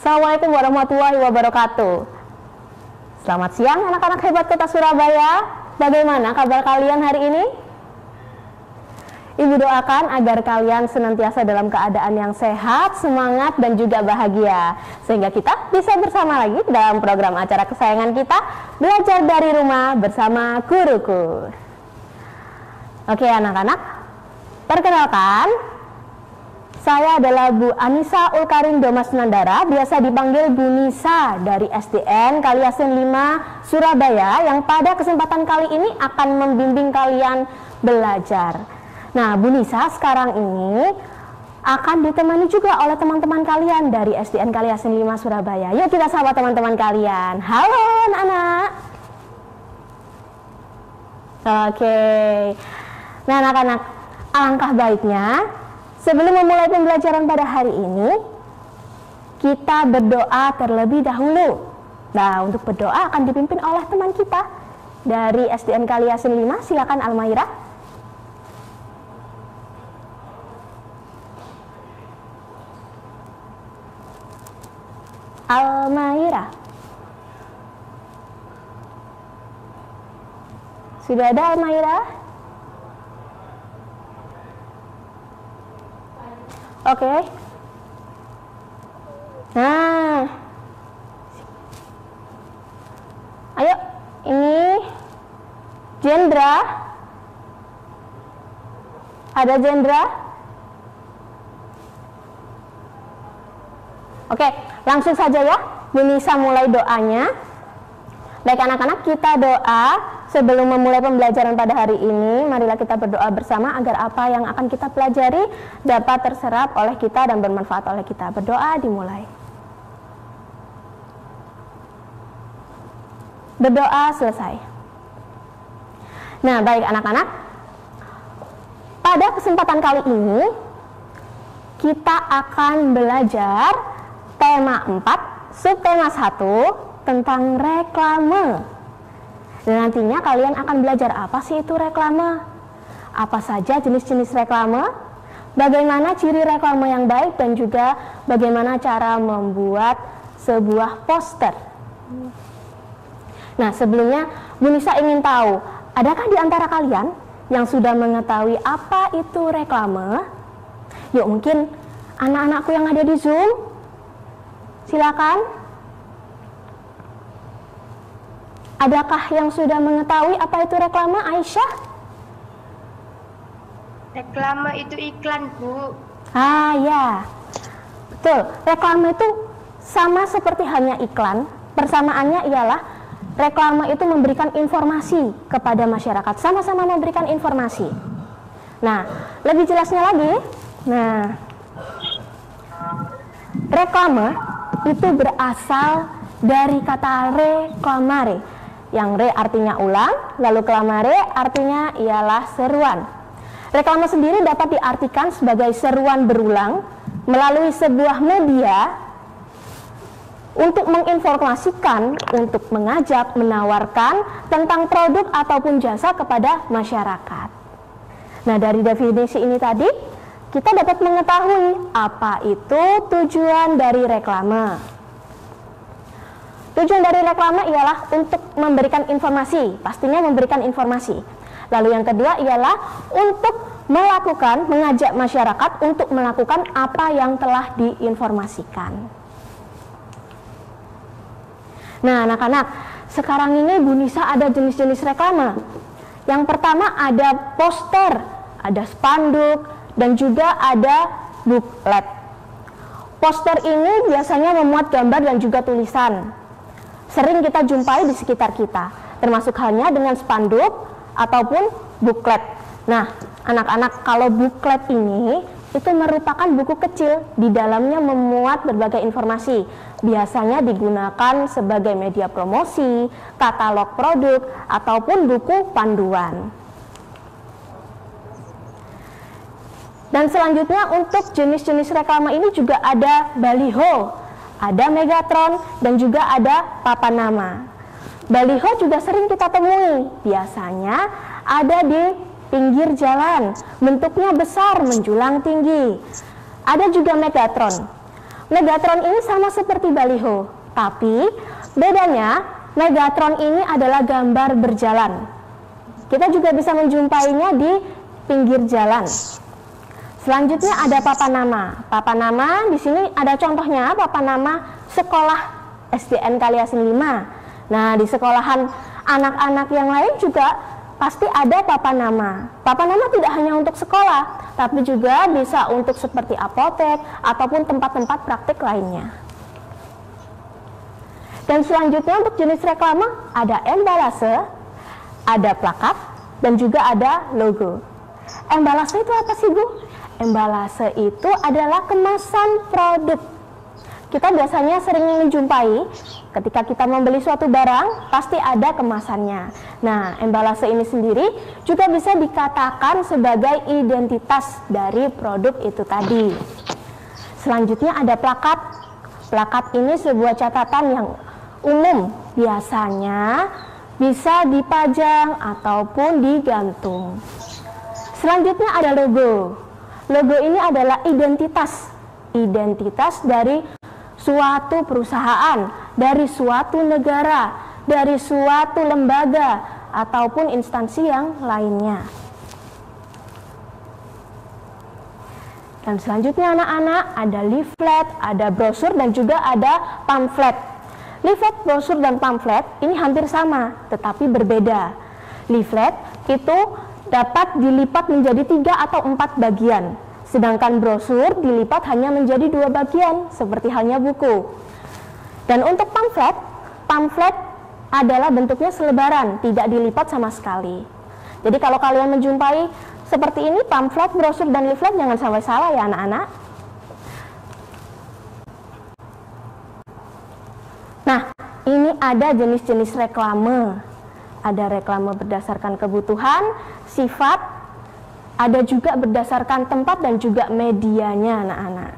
Assalamualaikum warahmatullahi wabarakatuh. Selamat siang anak-anak hebat kota Surabaya. Bagaimana kabar kalian hari ini? Ibu doakan agar kalian senantiasa dalam keadaan yang sehat, semangat, dan juga bahagia, sehingga kita bisa bersama lagi dalam program acara kesayangan kita, Belajar dari Rumah bersama Guruku. Oke anak-anak, perkenalkan, saya adalah Bu Anissa Ulkarin Domas Nandara, biasa dipanggil Bu Nisa dari SDN Kaliasin 5 Surabaya, yang pada kesempatan kali ini akan membimbing kalian belajar. Nah, Bu Nisa sekarang ini akan ditemani juga oleh teman-teman kalian dari SDN Kaliasin 5 Surabaya. Yuk kita sapa teman-teman kalian. Halo anak-anak. Oke. Nah anak-anak, alangkah baiknya sebelum memulai pembelajaran pada hari ini, kita berdoa terlebih dahulu. Nah, untuk berdoa akan dipimpin oleh teman kita dari SDN Kaliasin 5. Silakan Almaira. Almaira. Sudah ada Almaira? Oke. Nah, ayo, ini Jendra. Ada Jendra? Oke, langsung saja ya, Bu Nisa mulai doanya. Baik anak-anak, kita doa sebelum memulai pembelajaran pada hari ini. Marilah kita berdoa bersama agar apa yang akan kita pelajari dapat terserap oleh kita dan bermanfaat oleh kita. Berdoa dimulai. Berdoa selesai. Nah, baik anak-anak, pada kesempatan kali ini kita akan belajar tema 4, subtema 1 tentang reklame. Dan nantinya kalian akan belajar apa sih itu reklame, apa saja jenis-jenis reklame, bagaimana ciri reklame yang baik, dan juga bagaimana cara membuat sebuah poster. Nah, sebelumnya Bu Nisa ingin tahu, adakah di antara kalian yang sudah mengetahui apa itu reklame? Yuk, mungkin anak-anakku yang ada di Zoom, silakan. Adakah yang sudah mengetahui apa itu reklame, Aisyah? Reklame itu iklan, Bu. Ah ya, betul. Reklame itu sama seperti halnya iklan. Persamaannya ialah reklame itu memberikan informasi kepada masyarakat. Sama-sama memberikan informasi. Nah, lebih jelasnya lagi. Nah, reklame itu berasal dari kata reclamare, yang re artinya ulang, lalu clamare artinya ialah seruan. Reklame sendiri dapat diartikan sebagai seruan berulang melalui sebuah media untuk menginformasikan, untuk mengajak, menawarkan tentang produk ataupun jasa kepada masyarakat. Nah, dari definisi ini tadi, kita dapat mengetahui apa itu tujuan dari reklame. Tujuan dari reklame ialah untuk memberikan informasi, pastinya memberikan informasi. Lalu yang kedua ialah untuk melakukan, mengajak masyarakat untuk melakukan apa yang telah diinformasikan. Nah anak-anak, sekarang ini Bu Nisa ada jenis-jenis reklame. Yang pertama ada poster, ada spanduk, dan juga ada booklet. Poster ini biasanya memuat gambar dan juga tulisan. Sering kita jumpai di sekitar kita, termasuk halnya dengan spanduk ataupun booklet. Nah, anak-anak, kalau booklet ini itu merupakan buku kecil, di dalamnya memuat berbagai informasi. Biasanya digunakan sebagai media promosi, katalog produk, ataupun buku panduan. Dan selanjutnya untuk jenis-jenis reklame ini juga ada baliho, ada megatron, dan juga ada papan nama. Baliho juga sering kita temui, biasanya ada di pinggir jalan, bentuknya besar menjulang tinggi. Ada juga megatron. Megatron ini sama seperti baliho, tapi bedanya Megatron ini adalah gambar berjalan. Kita juga bisa menjumpainya di pinggir jalan. Selanjutnya ada papan nama. Papan nama di sini ada contohnya, papan nama sekolah SDN Kaliasin 5. Nah, di sekolahan anak-anak yang lain juga pasti ada papan nama. Papan nama tidak hanya untuk sekolah, tapi juga bisa untuk seperti apotek ataupun tempat-tempat praktik lainnya. Dan selanjutnya untuk jenis reklame ada embalase, ada plakat, dan juga ada logo. Embalase itu apa sih, Bu? Embalase itu adalah kemasan produk. Kita biasanya sering menjumpai ketika kita membeli suatu barang, pasti ada kemasannya. Nah, embalase ini sendiri juga bisa dikatakan sebagai identitas dari produk itu tadi. Selanjutnya ada plakat. Plakat ini sebuah catatan yang umum, biasanya bisa dipajang ataupun digantung. Selanjutnya ada logo. Logo ini adalah identitas dari suatu perusahaan, dari suatu negara, dari suatu lembaga ataupun instansi yang lainnya. Dan selanjutnya anak-anak ada leaflet, ada brosur, dan juga ada pamflet. Leaflet, brosur, dan pamflet ini hampir sama, tetapi berbeda. Leaflet itu dapat dilipat menjadi 3 atau 4 bagian. Sedangkan brosur dilipat hanya menjadi 2 bagian, seperti halnya buku. Dan untuk pamflet, pamflet adalah bentuknya selebaran, tidak dilipat sama sekali. Jadi kalau kalian menjumpai seperti ini, pamflet, brosur, dan leaflet, jangan sampai salah ya anak-anak. Nah, ini ada jenis-jenis reklame. Ada reklame berdasarkan kebutuhan, sifat, ada juga berdasarkan tempat dan juga medianya anak-anak.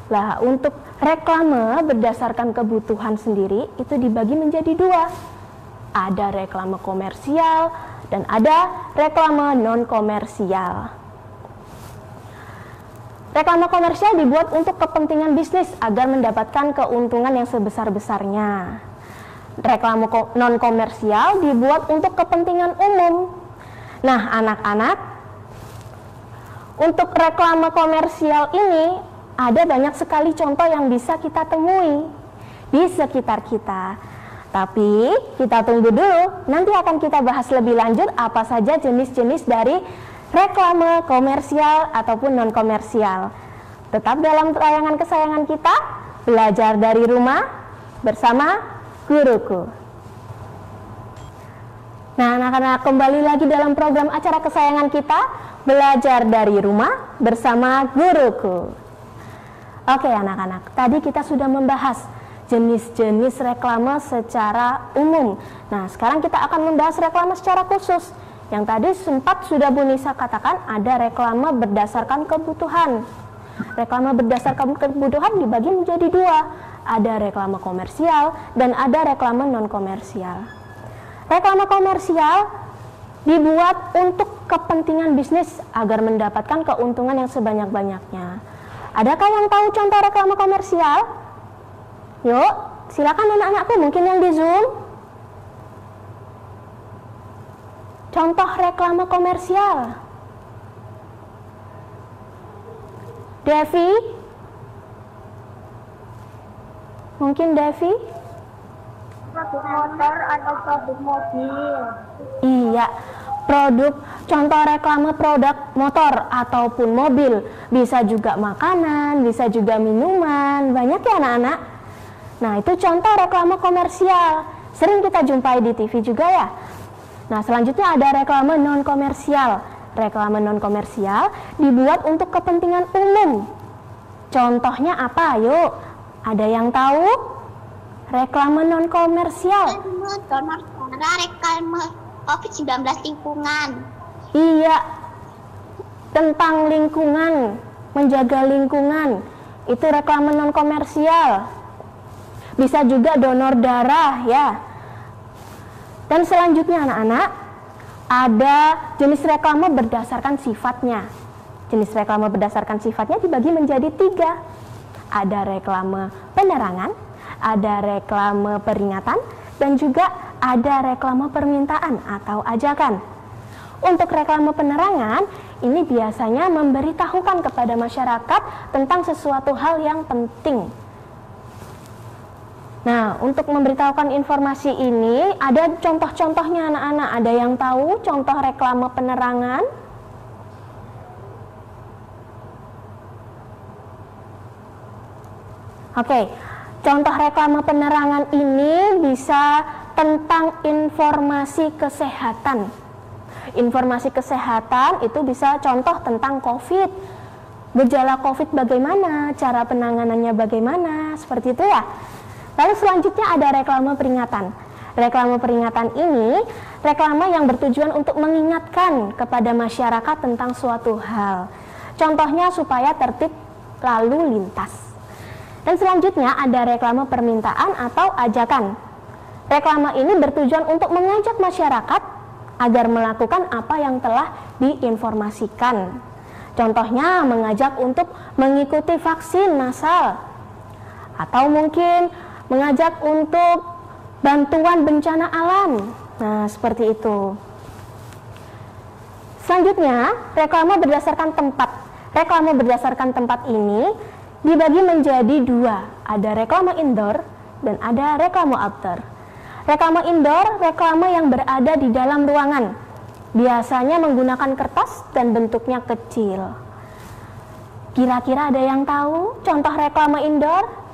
Lah, untuk reklame berdasarkan kebutuhan sendiri itu dibagi menjadi 2. Ada reklame komersial dan ada reklame non-komersial. Reklame komersial dibuat untuk kepentingan bisnis agar mendapatkan keuntungan yang sebesar-besarnya. Reklame non-komersial dibuat untuk kepentingan umum. Nah, anak-anak, untuk reklame komersial ini ada banyak sekali contoh yang bisa kita temui di sekitar kita. Tapi kita tunggu dulu, nanti akan kita bahas lebih lanjut apa saja jenis-jenis dari reklame komersial ataupun non-komersial. Tetap dalam tayangan kesayangan kita, belajar dari rumah bersama guruku. Nah, anak-anak, kembali lagi dalam program acara kesayangan kita, belajar dari rumah bersama guruku. Oke anak-anak, tadi kita sudah membahas jenis-jenis reklame secara umum. Nah, sekarang kita akan membahas reklame secara khusus. Yang tadi sempat sudah Bu Nisa katakan ada reklame berdasarkan kebutuhan. Reklame berdasarkan kebutuhan dibagi menjadi 2. Ada reklame komersial dan ada reklame non-komersial. Reklame komersial dibuat untuk kepentingan bisnis agar mendapatkan keuntungan yang sebanyak-banyaknya. Adakah yang tahu contoh reklame komersial? Yuk, silakan anak-anakku, mungkin yang di Zoom. Contoh reklame komersial. Devi? Mungkin Devi? Produk motor atau produk mobil. Iya, contoh reklame produk motor ataupun mobil. Bisa juga makanan, bisa juga minuman, banyak ya anak-anak. Nah, itu contoh reklame komersial. Sering kita jumpai di TV juga ya. Nah, selanjutnya ada reklame non-komersial. Reklame non-komersial dibuat untuk kepentingan umum. Contohnya apa? Yuk, ada yang tahu? Reklame non-komersial. Reklame COVID-19 lingkungan. Iya, tentang lingkungan, menjaga lingkungan. Itu reklame non-komersial. Bisa juga donor darah ya. Dan selanjutnya anak-anak, ada jenis reklame berdasarkan sifatnya. Jenis reklame berdasarkan sifatnya dibagi menjadi 3. Ada reklame penerangan, ada reklame peringatan, dan juga ada reklame permintaan atau ajakan. Untuk reklame penerangan, ini biasanya memberitahukan kepada masyarakat tentang sesuatu hal yang penting. Nah, untuk memberitahukan informasi ini, ada contoh-contohnya anak-anak. Ada yang tahu contoh reklame penerangan? Oke, contoh reklame penerangan ini bisa tentang informasi kesehatan. Informasi kesehatan itu bisa contoh tentang COVID. Gejala COVID bagaimana, cara penanganannya bagaimana, seperti itu ya. Lalu selanjutnya ada reklame peringatan. Reklame peringatan ini reklame yang bertujuan untuk mengingatkan kepada masyarakat tentang suatu hal. Contohnya supaya tertib lalu lintas. Dan selanjutnya ada reklame permintaan atau ajakan. Reklame ini bertujuan untuk mengajak masyarakat agar melakukan apa yang telah diinformasikan. Contohnya mengajak untuk mengikuti vaksin massal, atau mungkin mengajak untuk bantuan bencana alam. Nah, seperti itu. Selanjutnya, reklame berdasarkan tempat. Reklame berdasarkan tempat ini dibagi menjadi dua. Ada reklame indoor dan ada reklame outdoor. Reklame indoor, reklame yang berada di dalam ruangan. Biasanya menggunakan kertas dan bentuknya kecil. Kira-kira ada yang tahu contoh reklame indoor?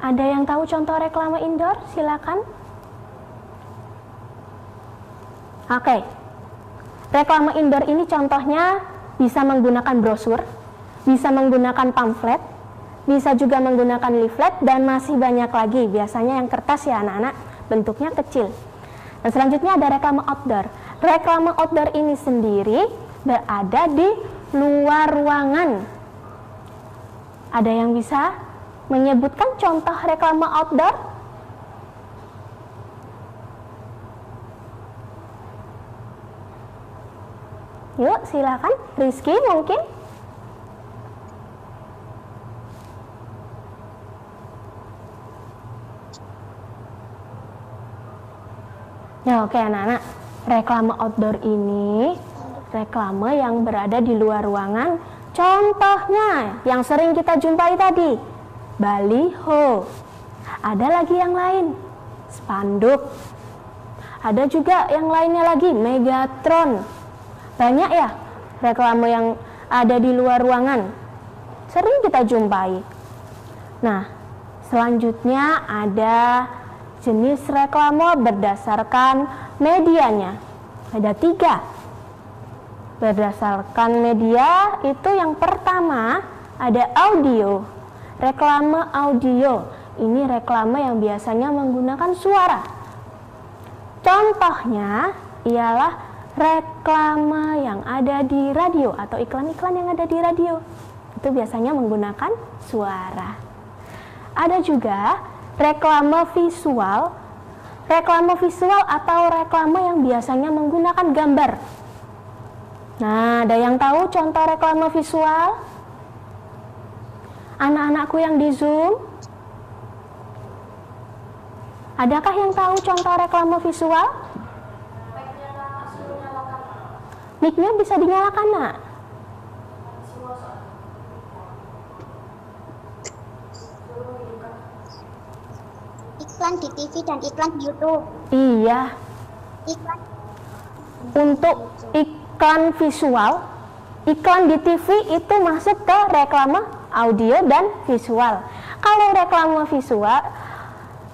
Ada yang tahu contoh reklame indoor? Silakan. Oke. Reklame indoor ini contohnya bisa menggunakan brosur, bisa menggunakan pamflet, bisa juga menggunakan leaflet, dan masih banyak lagi. Biasanya yang kertas ya anak-anak, bentuknya kecil. Dan selanjutnya ada reklame outdoor. Reklame outdoor ini sendiri berada di luar ruangan. Ada yang bisa menyebutkan contoh reklame outdoor? Yuk, silakan. Rizky mungkin? Ya, oke anak-anak. Reklame outdoor ini reklame yang berada di luar ruangan. Contohnya yang sering kita jumpai tadi, baliho. Ada lagi yang lain, spanduk. Ada juga yang lainnya lagi, megatron. Banyak ya reklame yang ada di luar ruangan, sering kita jumpai. Nah, selanjutnya ada jenis reklame berdasarkan medianya. Ada 3. Berdasarkan media itu yang pertama ada audio. Reklame audio ini reklame yang biasanya menggunakan suara. Contohnya ialah reklame yang ada di radio atau iklan-iklan yang ada di radio. Itu biasanya menggunakan suara. Ada juga reklame visual. Reklame visual atau reklame yang biasanya menggunakan gambar. Nah, ada yang tahu contoh reklame visual? Anak-anakku yang di Zoom, adakah yang tahu contoh reklame visual? Mic-nya bisa dinyalakan, Nak. Iklan di TV dan iklan di YouTube. Iya. Iklan Untuk iklan visual, iklan di TV itu masuk ke reklame audio dan visual. Kalau reklame visual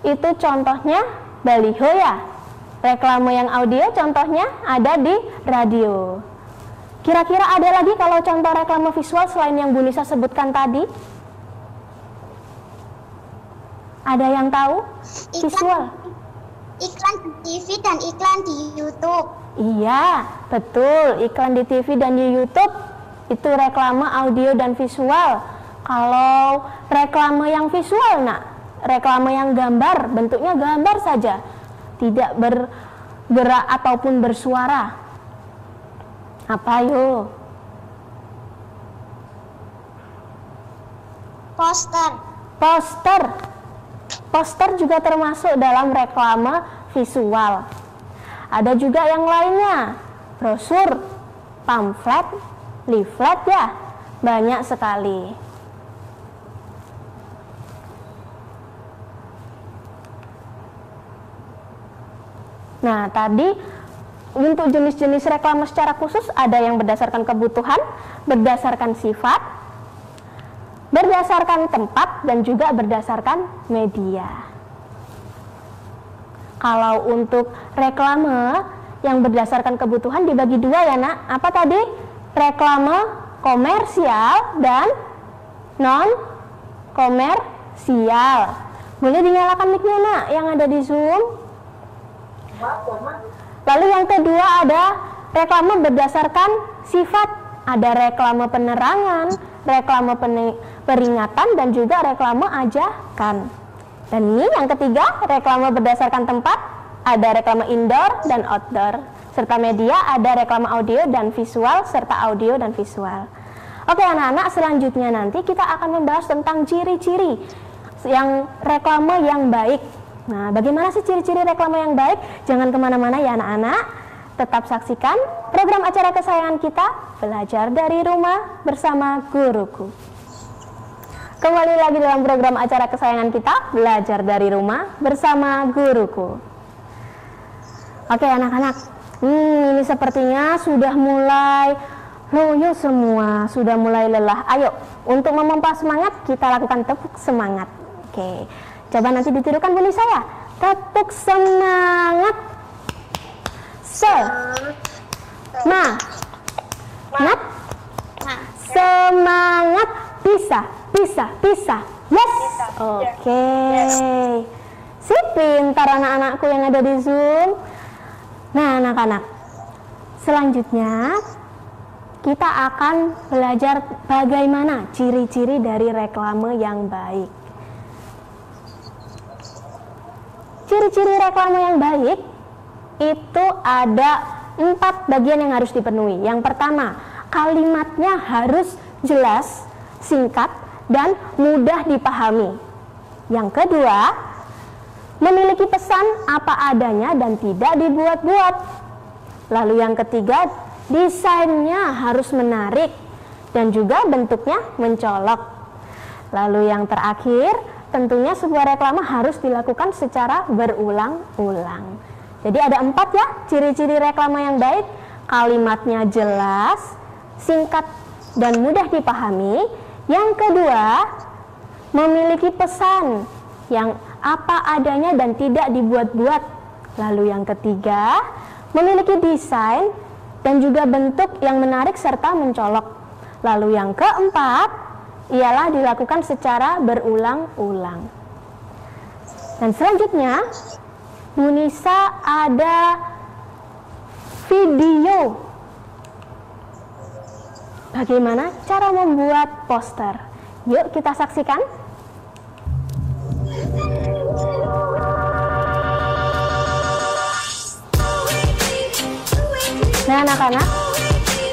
itu contohnya baliho ya. Reklame yang audio contohnya ada di radio. Kira-kira ada lagi kalau contoh reklame visual selain yang Bu Nisa sebutkan tadi? Ada yang tahu? Visual. Iklan di TV dan iklan di YouTube. Iya, betul. Iklan di TV dan di YouTube itu reklame audio dan visual. Kalau reklame yang visual, Nak, reklame yang gambar, bentuknya gambar saja, tidak bergerak ataupun bersuara. Apa yuk? Poster. Poster. Poster juga termasuk dalam reklame visual. Ada juga yang lainnya, brosur, pamflet, leaflet ya, banyak sekali. Nah, tadi untuk jenis-jenis reklame secara khusus ada yang berdasarkan kebutuhan, berdasarkan sifat, berdasarkan tempat, dan juga berdasarkan media. Kalau untuk reklame yang berdasarkan kebutuhan dibagi dua ya nak. Apa tadi? Reklame komersial dan non komersial. Boleh dinyalakan mic-nya nak yang ada di Zoom. Lalu yang kedua ada reklame berdasarkan sifat. Ada reklame penerangan, reklame peringatan, dan juga reklame ajakan. Dan ini yang ketiga, reklame berdasarkan tempat. Ada reklame indoor dan outdoor. Serta media ada reklame audio dan visual, serta audio dan visual. Oke anak-anak, selanjutnya nanti kita akan membahas tentang ciri-ciri yang reklame yang baik. Nah, bagaimana sih ciri-ciri reklame yang baik? Jangan kemana-mana ya anak-anak. Tetap saksikan program acara kesayangan kita, Belajar dari Rumah bersama Guruku. Kembali lagi dalam program acara kesayangan kita, Belajar dari Rumah bersama Guruku. Oke anak-anak, ini sepertinya sudah mulai loyo semua, sudah mulai lelah. Ayo, untuk memompa semangat, kita lakukan tepuk semangat. Oke. Coba nanti ditirukan bunyi saya. Tepuk semangat. Semangat. Pisah. Yes. Oke. Sip, pintar anak-anakku yang ada di Zoom. Nah, anak-anak. Selanjutnya kita akan belajar bagaimana ciri-ciri dari reklame yang baik. Ciri-ciri reklame yang baik itu ada 4 bagian yang harus dipenuhi. Yang pertama, kalimatnya harus jelas, singkat, dan mudah dipahami. Yang kedua, memiliki pesan apa adanya dan tidak dibuat-buat. Lalu yang ketiga, desainnya harus menarik dan juga bentuknya mencolok. Lalu yang terakhir, tentunya sebuah reklame harus dilakukan secara berulang-ulang. Jadi ada 4 ya ciri-ciri reklame yang baik. Kalimatnya jelas, singkat, dan mudah dipahami. Yang kedua, memiliki pesan yang apa adanya dan tidak dibuat-buat. Lalu yang ketiga, memiliki desain dan juga bentuk yang menarik serta mencolok. Lalu yang keempat, ialah dilakukan secara berulang-ulang. Dan selanjutnya, Munisa ada video bagaimana cara membuat poster. Yuk kita saksikan. Nah anak-anak,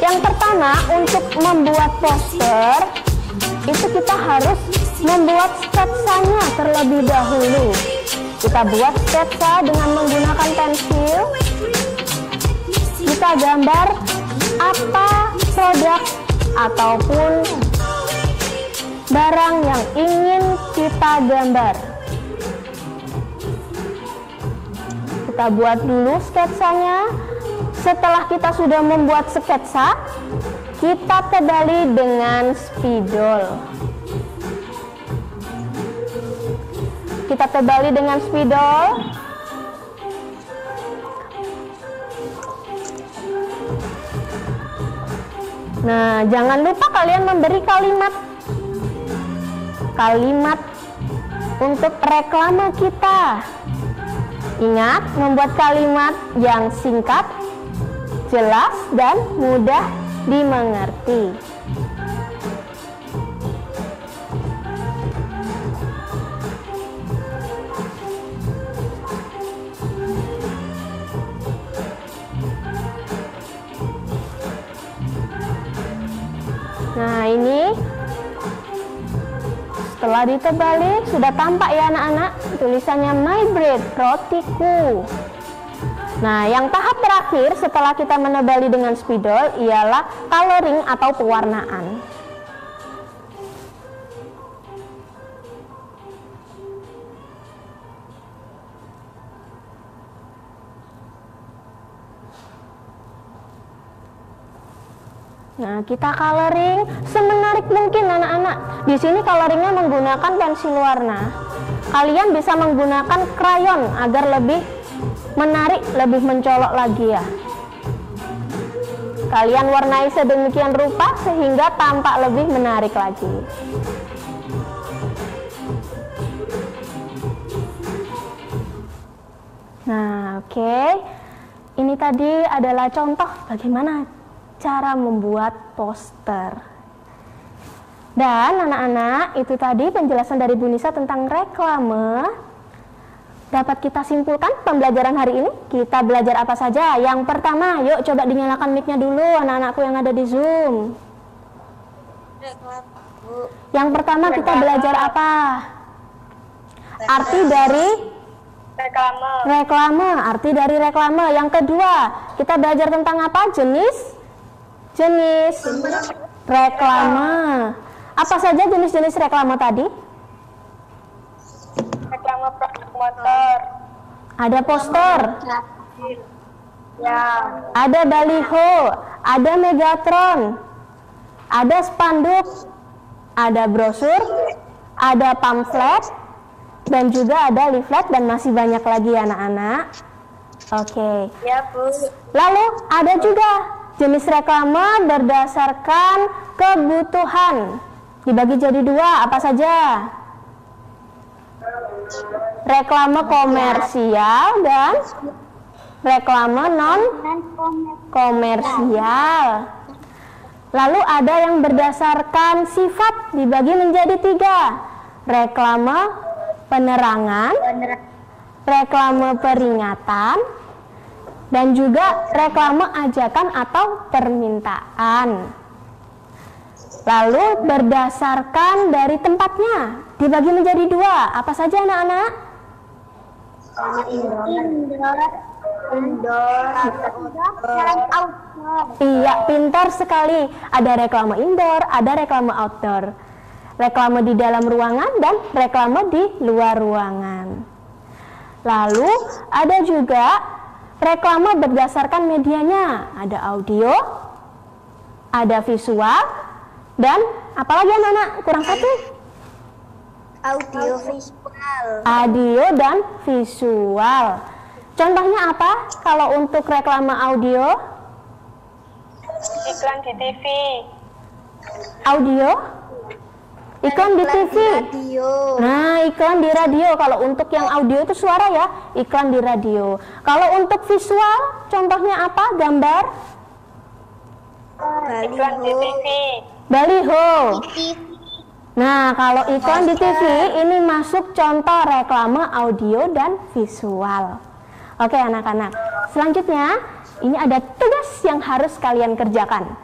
yang pertama untuk membuat poster itu kita harus membuat sketsanya terlebih dahulu. Kita buat sketsa dengan menggunakan pensil. Kita gambar apa produk ataupun barang yang ingin kita gambar. Kita buat dulu sketsanya. Setelah kita sudah membuat sketsa, kita tebali dengan spidol. Kita tebali dengan spidol. Nah, jangan lupa kalian memberi kalimat untuk reklame kita. Ingat, membuat kalimat yang singkat, jelas, dan mudah dimengerti. Nah, ini setelah ditebali, sudah tampak ya anak-anak, tulisannya my bread, rotiku. Nah, yang tahap terakhir setelah kita menebali dengan spidol ialah coloring atau pewarnaan. Nah, kita coloring semenarik mungkin anak-anak. Di sini coloringnya menggunakan pensil warna. Kalian bisa menggunakan krayon agar lebih menarik, lebih mencolok lagi ya. Kalian warnai sedemikian rupa sehingga tampak lebih menarik lagi. Nah, oke. Ini tadi adalah contoh bagaimana cara membuat poster. Dan anak-anak, itu tadi penjelasan dari Bu Nisa tentang reklame. Dapat kita simpulkan pembelajaran hari ini? Kita belajar apa saja? Yang pertama, yuk coba dinyalakan mic-nya dulu anak-anakku yang ada di Zoom. Yang pertama kita belajar apa? Arti dari reklame. Arti dari reklame. Yang kedua, kita belajar tentang apa? Jenis reklame. Apa saja jenis-jenis reklame tadi? Reklame produk motor. Ada poster, Ya. ada baliho, ada megatron, ada spanduk, ada brosur, ada pamflet, dan juga ada leaflet dan masih banyak lagi anak-anak. Oke. Ya, Bu. Lalu ada juga jenis reklame berdasarkan kebutuhan. Dibagi jadi dua, apa saja? Reklame komersial dan reklame non komersial. Lalu ada yang berdasarkan sifat, dibagi menjadi tiga. Reklame penerangan, reklame peringatan, dan juga reklame ajakan atau permintaan. Lalu berdasarkan dari tempatnya, dibagi menjadi dua. Apa saja anak-anak? Iya, pintar sekali. Ada reklame indoor, ada reklame outdoor. Reklame di dalam ruangan dan reklame di luar ruangan. Lalu ada juga reklame berdasarkan medianya. Ada audio, ada visual, dan apalagi anak-anak? Kurang satu? Audio dan visual. Contohnya apa kalau untuk reklame audio? Iklan di TV. Audio? Iklan di TV. Nah, iklan di radio. Kalau untuk yang audio itu suara ya, iklan di radio. Kalau untuk visual, contohnya apa? Gambar? Iklan di TV. Baliho. Nah, kalau iklan di TV ini masuk contoh reklame audio dan visual. Oke anak-anak, selanjutnya ini ada tugas yang harus kalian kerjakan.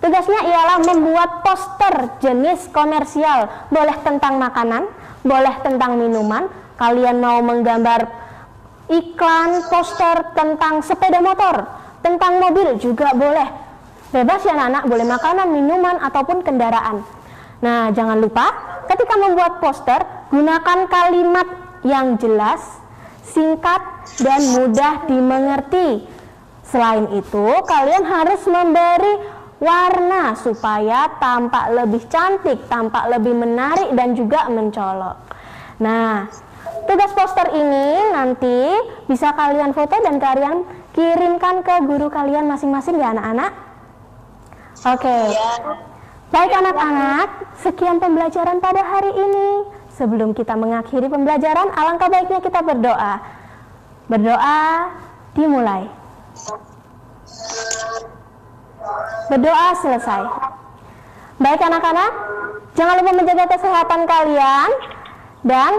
Tugasnya ialah membuat poster jenis komersial. Boleh tentang makanan, boleh tentang minuman. Kalian mau menggambar iklan, poster tentang sepeda motor, tentang mobil juga boleh. Bebas ya anak-anak, boleh makanan, minuman, ataupun kendaraan. Nah, jangan lupa ketika membuat poster, gunakan kalimat yang jelas, singkat, dan mudah dimengerti. Selain itu, kalian harus memberi warna supaya tampak lebih cantik, tampak lebih menarik, dan juga mencolok. Nah, tugas poster ini nanti bisa kalian foto dan kalian kirimkan ke guru kalian masing-masing ya anak-anak. Oke. Baik anak-anak, sekian pembelajaran pada hari ini. Sebelum kita mengakhiri pembelajaran, alangkah baiknya kita berdoa. Berdoa dimulai. Berdoa selesai. Baik anak-anak, jangan lupa menjaga kesehatan kalian. Dan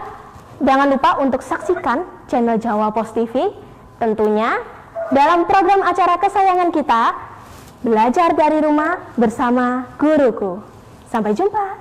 jangan lupa untuk saksikan channel Jawa Pos TV. Tentunya dalam program acara kesayangan kita, Belajar dari Rumah bersama Guruku. Sampai jumpa.